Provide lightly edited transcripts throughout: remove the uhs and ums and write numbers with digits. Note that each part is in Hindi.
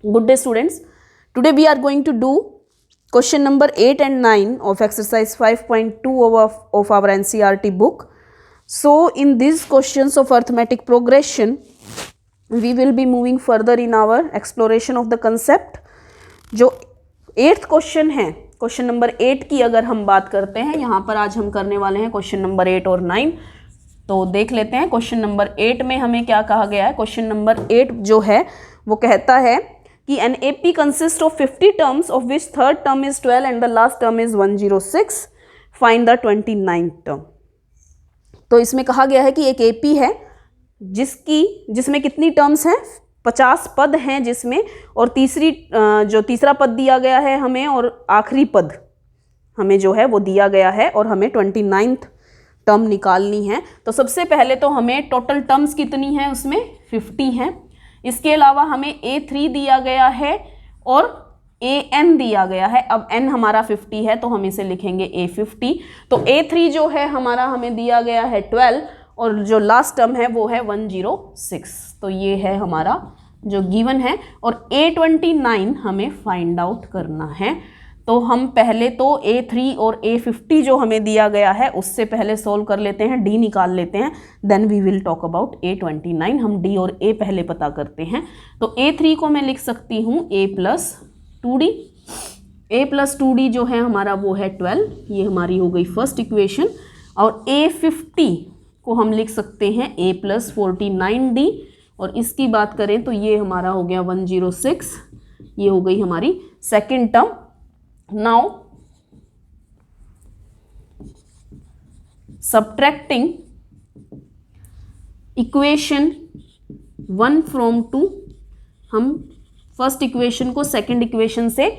Good day students. Today we are going to do question number 8 and 9 of exercise 5.2 of our NCERT book. So in these questions of arithmetic progression, we will be moving further in our exploration of the concept. जो 8th क्वेश्चन है, क्वेश्चन नंबर 8 की अगर हम बात करते हैं, यहाँ पर आज हम करने वाले हैं क्वेश्चन नंबर 8 और 9. तो देख लेते हैं क्वेश्चन नंबर 8 में हमें क्या कहा गया है. क्वेश्चन नंबर 8 जो है वो कहता है कि an AP consists of 50 terms of which third term is 12 and the last term is 106. Find the 29th term. तो इसमें कहा गया है कि एक AP है जिसमें कितनी टर्म्स हैं, 50 पद हैं जिसमें, और जो तीसरा पद दिया गया है हमें और आखिरी पद हमें जो है वो दिया गया है और हमें 29th टर्म निकालनी है. तो सबसे पहले तो हमें टोटल टर्म्स कितनी हैं, उसमें 50 हैं. इसके अलावा हमें A3 दिया गया है और AN दिया गया है. अब N हमारा 50 है तो हम इसे लिखेंगे A50. तो A3 जो है हमारा हमें दिया गया है 12 और जो लास्ट टर्म है वो है 106. तो ये है हमारा जो गिवन है और A29 हमें फाइंड आउट करना है. तो हम पहले तो A3 और A50 जो हमें दिया गया है उससे पहले सोल्व कर लेते हैं, D निकाल लेते हैं, then we will talk about A29. हम D और A पहले पता करते हैं. तो A3 को मैं लिख सकती हूँ A plus 2D. A plus 2D जो है हमारा वो है 12. ये हमारी हो गई फर्स्ट इक्वेशन. और A50 को हम लिख सकते हैं A प्लस 49D. और इसकी बात करें तो ये हमारा हो गया 106. ये हो गई हमारी second term. Now subtracting equation 1 from 2, हम फर्स्ट इक्वेशन को सेकंड इक्वेशन से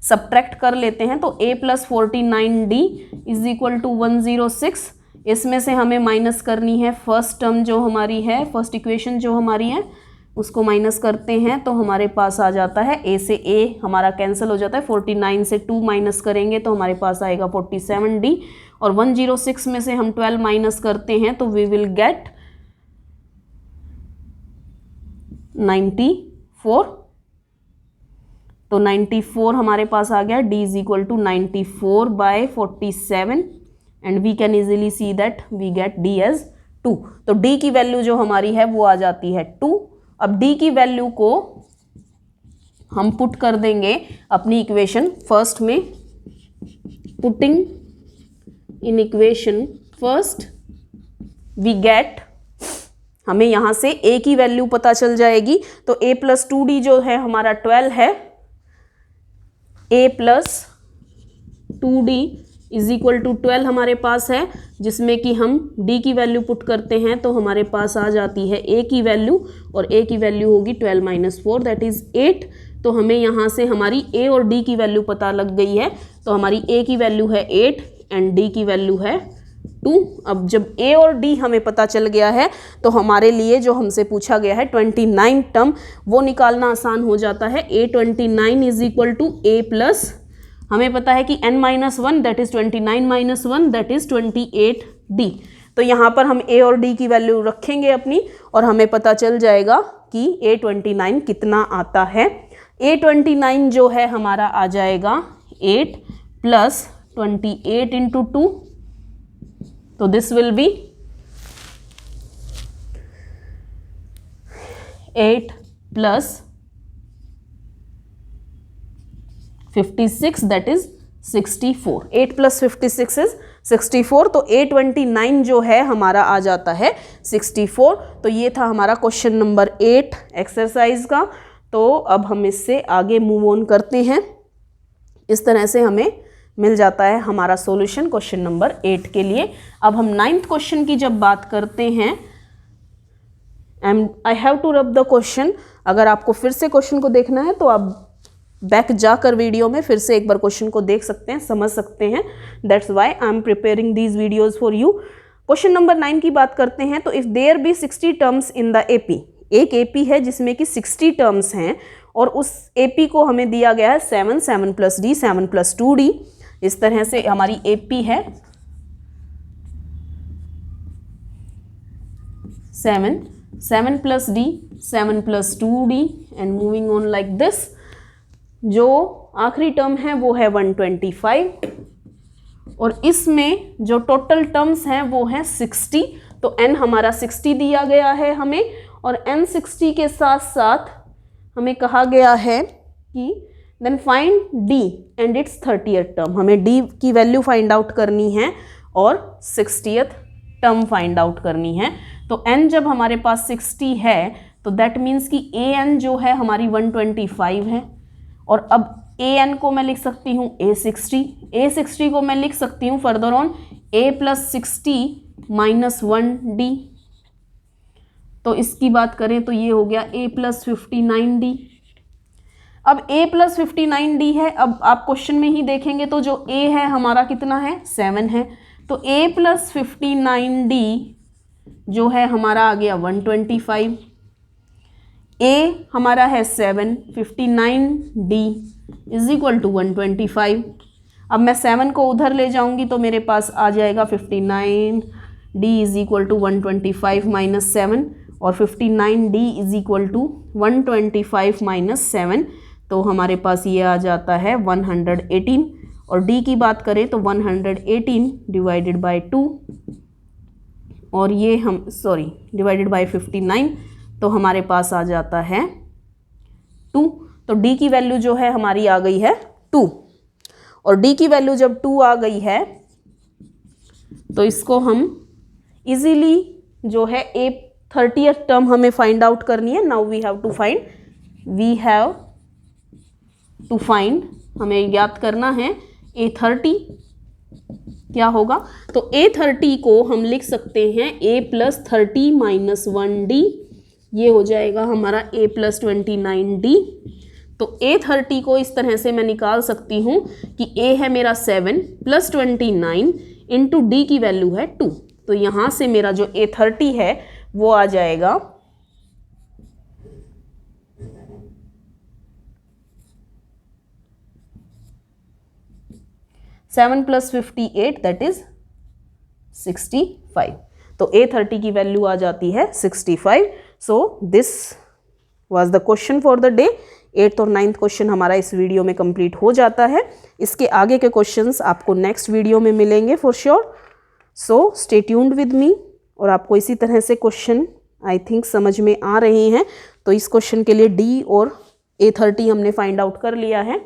सब्ट्रैक्ट कर लेते हैं. तो a plus 49d is equal to 106. इसमें से हमें माइनस करनी है फर्स्ट टर्म जो हमारी है, फर्स्ट इक्वेशन जो हमारी है उसको माइनस करते हैं तो हमारे पास आ जाता है a से a हमारा कैंसिल हो जाता है. 49 से 2 माइनस करेंगे तो हमारे पास आएगा 47d. और 106 में से हम 12 माइनस करते हैं तो वी विल गेट 94. तो 94 हमारे पास आ गया. d is equal to 94 by 47 and we can easily see that we get d as 2. तो d की वैल्यू जो हमारी है वो आ जाती है 2. अब d की वैल्यू को हम पुट कर देंगे अपनी इक्वेशन फर्स्ट में. Putting in equation first we get, हमें यहाँ से a की वैल्यू पता चल जाएगी. तो a प्लस 2d जो है हमारा 12 है. a plus 2d is equal to 12 हमारे पास है, जिसमें कि हम d की वैल्यू पुट करते हैं तो हमारे पास आ जाती है a की वैल्यू. और a की वैल्यू होगी 12 माइनस 4 दैट इज़ 8. तो हमें यहाँ से हमारी a और d की वैल्यू पता लग गई है. तो हमारी a की वैल्यू है 8 एंड d की वैल्यू है 2. अब जब a और d हमें पता चल गया है तो हमारे लिए जो हमसे पूछा गया है 29 टर्म वो निकालना आसान हो जाता है. A29 is equal to a plus, हमें पता है कि n-1 that is 29 minus 1 that is 28d. तो यहाँ पर हम a और d की वैल्यू रखेंगे अपनी और हमें पता चल जाएगा कि A29 कितना आता है. A29 जो है हमारा आ जाएगा 8 प्लस 28 इंटू 2. तो this will be 8 plus 56 that is 64. 8 plus 56 is 64. तो A29 जो है हमारा आ जाता है 64. तो ये था हमारा क्वेश्चन नंबर 8 एक्सरसाइज का. तो अब हम इससे आगे मूव ऑन करते हैं. इस तरह से हमें मिल जाता है हमारा सॉल्यूशन क्वेश्चन नंबर 8 के लिए. अब हम 9th क्वेश्चन की जब बात करते हैं, I have to rub the question. अगर आपको फिर से क्वेश्चन को देखना है तो आप बैक जाकर वीडियो में फिर से एक बार क्वेश्चन को देख सकते हैं, समझ सकते हैं. That's why I am preparing these videos for you. Question number 9 की बात करते हैं. तो if there be 60 terms in the AP, एक AP है जिसमें कि 60 टर्म्स हैं और उस AP को हमें दिया गया है 7 प्लस D 7 प्लस 2D. इस तरह से हमारी AP है 7 7 plus D, 7 plus 2d and moving on like this. जो आखिरी टर्म है वो है 125 और इसमें जो टोटल टर्म्स हैं वो है 60। तो n हमारा 60 दिया गया है हमें, और n 60 के साथ साथ हमें कहा गया है कि then find d and its 30th term. हमें d की वैल्यू फाइंड आउट करनी है और 60th टर्म फाइंड आउट करनी है। तो n जब हमारे पास 60 है तो दैट मीन्स कि an जो है हमारी 125 है, और अब an को मैं लिख सकती हूँ a60 को मैं लिख सकती हूँ further on a plus 60 minus 1d। तो इसकी बात करें तो ये हो गया a प्लस 59d। अब a प्लस 59d है, अब आप क्वेश्चन में ही देखेंगे तो जो a है हमारा कितना है 7 है, तो a प्लस 59d जो है हमारा आ गया 125। a हमारा है 7, 59d इज इक्वल टू 125। अब मैं 7 को उधर ले जाऊंगी तो मेरे पास आ जाएगा 59d is equal to 125 minus 7, और 59d is equal to 125 minus 7, तो हमारे पास ये आ जाता है 118। और d की बात करें तो 118 डिवाइडेड बाय 2, और ये हम डिवाइडेड बाय 59, तो हमारे पास आ जाता है 2। तो d की वैल्यू जो है हमारी आ गई है 2, और d की वैल्यू जब 2 आ गई है तो इसको हम इजीली जो है a 30th टर्म हमें फाइंड आउट करनी है। Now we have to find हमें याद करना है a30 क्या होगा। तो a30 को हम लिख सकते हैं a प्लस 30 माइनस 1d, ये हो जाएगा हमारा a प्लस 29d। तो a30 को इस तरह से मैं निकाल सकती हूँ कि a है मेरा 7 प्लस 29 इंटू d की वैल्यू है 2। तो यहाँ से मेरा जो a30 है वो आ जाएगा 7 प्लस 58 दैट इज 65। तो a30 की वैल्यू आ जाती है 65। So this was the question for the day. 8th और 9th क्वेश्चन हमारा इस वीडियो में कंप्लीट हो जाता है। इसके आगे के क्वेश्चंस आपको नेक्स्ट वीडियो में मिलेंगे for sure. So stay tuned with me. और आपको इसी तरह से क्वेश्चन आई थिंक समझ में आ रहे हैं। तो इस क्वेश्चन के लिए d और a30 हमने फाइंड आउट कर लिया है।